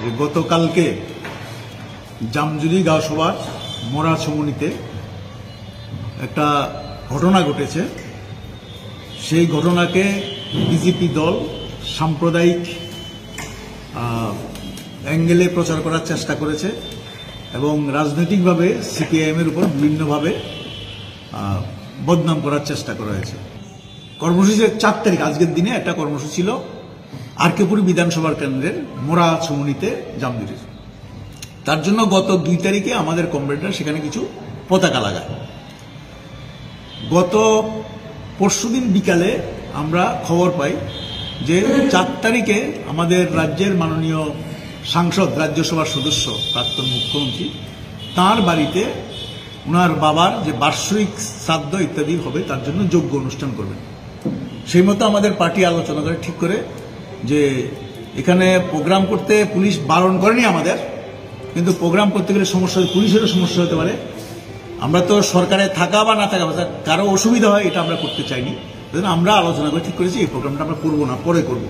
যে গতকালকে জামজুরি গাঁওসভার মোরাছমনিতে একটা ঘটনা ঘটেছে। সেই ঘটনাকে বিজেপি দল সাম্প্রদায়িক অ্যাঙ্গেলে প্রচার করার চেষ্টা করেছে এবং রাজনৈতিকভাবে সিপিআইএমের উপর বিভিন্নভাবে বদনাম করার চেষ্টা করা হয়েছে। কর্মসূচি 4 তারিখ আজকের দিনে একটা কর্মসূচি ছিল আরকেপুর বিধানসভার কেন্দ্রের মোরাছমনিতে জামজুরির। তার জন্য গত 2 তারিখে আমাদের কমরেডরা সেখানে কিছু পতাকা লাগায়। গত পরশুদিন বিকালে আমরা খবর পাই যে 4 তারিখে আমাদের রাজ্যের মাননীয় সাংসদ, রাজ্যসভার সদস্য, প্রাক্তন মুখ্যমন্ত্রী, তার বাড়িতে ওনার বাবার যে বার্ষিক শ্রাদ্ধ ইত্যাদি হবে তার জন্য যোগ্য অনুষ্ঠান করবেন। সেই মতো আমাদের পার্টি আলোচনা করে ঠিক করে যে এখানে প্রোগ্রাম করতে পুলিশ বারণ করেনি আমাদের, কিন্তু প্রোগ্রাম করতে গেলে সমস্যা, পুলিশেরও সমস্যা হতে পারে। আমরা তো সরকারে থাকা বা না থাকা, কারো অসুবিধা হয় এটা আমরা করতে চাইনি। আমরা আলোচনা করে ঠিক করেছি এই প্রোগ্রামটা আমরা করবো না, পরে করব।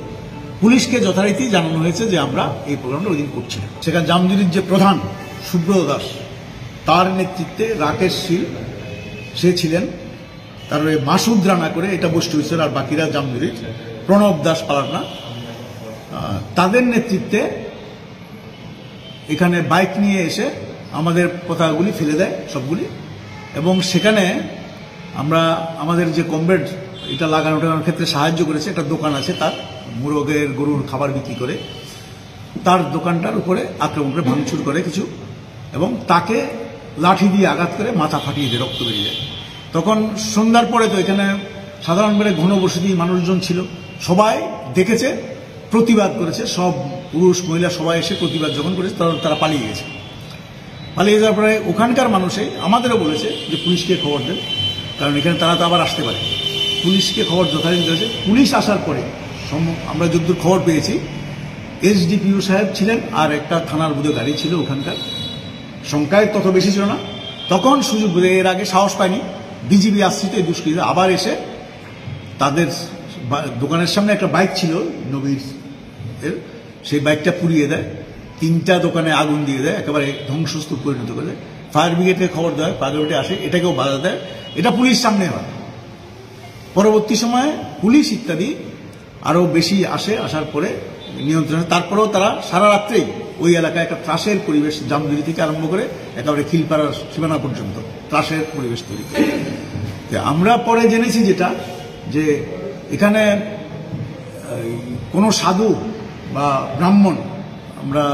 পুলিশকে যথারীতি জানানো হয়েছে যে আমরা এই প্রোগ্রামটা ওই দিন করছি না। সেখানে জামজুরির যে প্রধান সুব্রত দাস, তার নেতৃত্বে রাকেশ শীল সে ছিলেন, তারপরে মাসুদ রানা করে এটা বসতে হয়েছিল, আর বাকিরা জামজুরির প্রণব দাস পালানা, তাদের নেতৃত্বে এখানে বাইক নিয়ে এসে আমাদের পতাকাগুলি ফেলে দেয় সবগুলি। এবং সেখানে আমরা আমাদের যে কমরেড এটা লাগানোর ক্ষেত্রে সাহায্য করেছে, একটা দোকান আছে তার, মুরগের গরুর খাবার বিক্রি করে, তার দোকানটার উপরে আক্রমণ করে ভাঙচুর করে কিছু, এবং তাকে লাঠি দিয়ে আঘাত করে মাথা ফাটিয়ে দিয়ে রক্ত বেরিয়ে যায়। তখন সন্ধ্যার পরে তো এখানে সাধারণভাবে ঘনবসতি মানুষজন ছিল, সবাই দেখেছে, প্রতিবাদ করেছে, সব পুরুষ মহিলা সবাই এসে প্রতিবাদ যখন করেছে তারা পালিয়ে গেছে। পালিয়ে যাওয়ার পরে ওখানকার মানুষে আমাদেরও বলেছে যে পুলিশকে খবর দেন, কারণ এখানে তারা তো আবার আসতে পারে। পুলিশকে খবর যথারীতি দিয়েছে। পুলিশ আসার পরে আমরা যতদূর খবর পেয়েছি এসডিপিও সাহেব ছিলেন, আর একটা থানার বুধে গাড়ি ছিল ওখানকার, সংখ্যায় তত বেশি ছিল না। তখন সুযোগ বুঝে, এর আগে সাহস পায়নি, বিজিবি আশ্রিত এই দুষ্কৃতীরা আবার এসে তাদের দোকানের সামনে একটা বাইক ছিল নবীর, সেই বাইকটা পুড়িয়ে দেয়, 3টা দোকানে আগুন দিয়ে দেয়, একেবারে ধ্বংসস্তূপ পরিণত করে দেয়। ফায়ার ব্রিগেডকে খবর দেয়, ফায়ার ব্রিগেডে আসে, এটাকেও বাধা দেয়। এটা পুলিশ সামনে হয়। পরবর্তী সময়ে পুলিশ ইত্যাদি আরও বেশি আসে, আসার পরে নিয়ন্ত্রণে। তারপরেও তারা সারা রাত্রেই ওই এলাকায় একটা ত্রাসের পরিবেশ, জামজুরি থেকে আরম্ভ করে একেবারে খিলপাড়ার সীমানা পর্যন্ত ত্রাসের পরিবেশ তৈরি করে। আমরা পরে জেনেছি যেটা, যে এখানে কোনো সাধু বা ব্রাহ্মণ, আমরা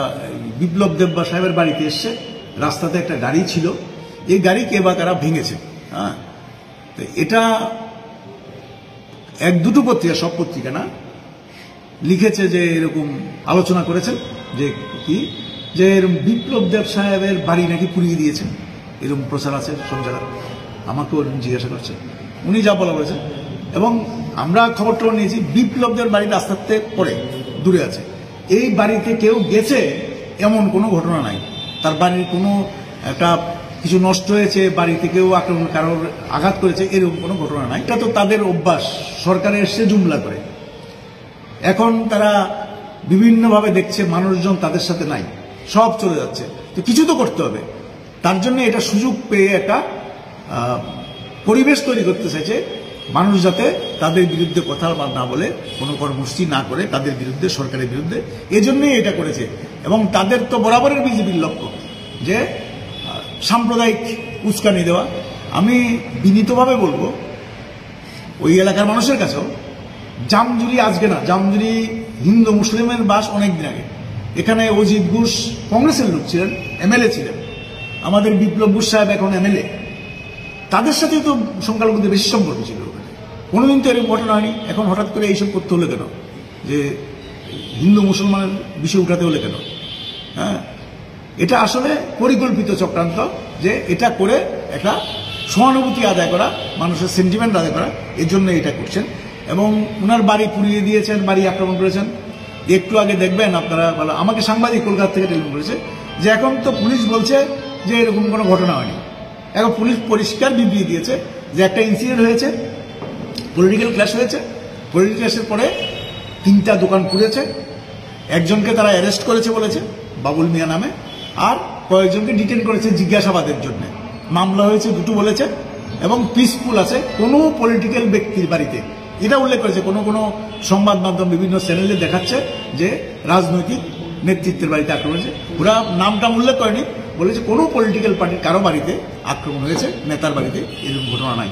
বিপ্লব দেববা সাহেবের বাড়িতে এসছে, রাস্তাতে একটা গাড়ি ছিল, এই গাড়ি কে বা কারা ভেঙেছে। হ্যাঁ, এটা 1-2 পত্রিকা, সব পত্রিকা না, লিখেছে যে এরকম আলোচনা করেছেন যে কি, যে এরকম বিপ্লব দেব সাহেবের বাড়ি নাকি পুড়িয়ে দিয়েছেন, এরকম প্রচার আছে সব জায়গায়। আমাকেও জিজ্ঞাসা করছে, উনি যা বলা বলেছেন। এবং আমরা খবরটা নিয়েছি, বিপ্লব দেবের বাড়ি রাস্তার থেকে পরে দূরে আছে, এই বাড়িতে কেউ গেছে এমন কোনো ঘটনা নাই। তার বাড়ির কোনো একটা কিছু নষ্ট হয়েছে, বাড়িতে কেউ আক্রমণ, কারোর আঘাত করেছে, এরকম কোনো ঘটনা নাই। এটা তো তাদের অভ্যাস, সরকারে এসে জুমলা করে। এখন তারা বিভিন্নভাবে দেখছে মানুষজন তাদের সাথে নাই, সব চলে যাচ্ছে, তো কিছু তো করতে হবে। তার জন্য এটা সুযোগ পেয়ে একটা পরিবেশ তৈরি করতে চাইছে, মানুষ যাতে তাদের বিরুদ্ধে কথা না বলে, কোনো কর্মসূচি না করে তাদের বিরুদ্ধে, সরকারের বিরুদ্ধে, এজন্যই এটা করেছে। এবং তাদের তো বরাবরের বিজেপির লক্ষ্য যে সাম্প্রদায়িক উস্কানি দেওয়া। আমি বিনীতভাবে বলবো ওই এলাকার মানুষের কাছেও, জামজুরি আজকে না, জামজুরি হিন্দু মুসলিমের বাস অনেকদিন আগে। এখানে অজিত ঘোষ কংগ্রেসের লোক ছিলেন, এমএলএ ছিলেন, আমাদের বিপ্লব ঘোষ সাহেব এখন এমএলএ, তাদের সাথে তো সংখ্যালঘুদের বেশি সম্পর্ক ছিল। কোনোদিন তো এরকম ঘটনা হয়নি, এখন হঠাৎ করে এইসব করতে হলো কেন, যে হিন্দু মুসলমানের বিষয় উঠাতে হলে কেন? হ্যাঁ, এটা আসলে পরিকল্পিত চক্রান্ত, যে এটা করে একটা সহানুভূতি আদায় করা, মানুষের সেন্টিমেন্ট আদায় করা, এর জন্য এটা করছেন। এবং ওনার বাড়ি পুড়িয়ে দিয়েছেন, বাড়ি আক্রমণ করেছেন। একটু আগে দেখবেন আপনারা, আমাকে সাংবাদিক কলকাতা থেকে টেলিফোন করেছে যে এখন তো পুলিশ বলছে যে এরকম কোনো ঘটনা হয়নি। এখন পুলিশ পরিষ্কার বিবৃতি দিয়েছে যে একটা ইনসিডেন্ট হয়েছে, পলিটিক্যাল ক্ল্যাশ হয়েছে, পলিটিক্যাল ক্ল্যাশের পরে 3টা দোকান পুড়েছে, একজনকে তারা অ্যারেস্ট করেছে বলেছে বাবুল মিয়া নামে, আর কয়েকজনকে ডিটেন করেছে জিজ্ঞাসাবাদের জন্য। মামলা হয়েছে দুটো বলেছে, এবং পিসফুল আছে, কোনো পলিটিক্যাল ব্যক্তির বাড়িতে, এটা উল্লেখ করেছে। কোনো কোনো সংবাদ মাধ্যম বিভিন্ন চ্যানেলে দেখাচ্ছে যে রাজনৈতিক নেতৃত্বের বাড়িতে আক্রমণ হয়েছে। ওরা নামটা উল্লেখ করেনি, বলেছে কোনো পলিটিক্যাল পার্টির কারো বাড়িতে আক্রমণ হয়েছে, নেতার বাড়িতে এরকম ঘটনা নাই।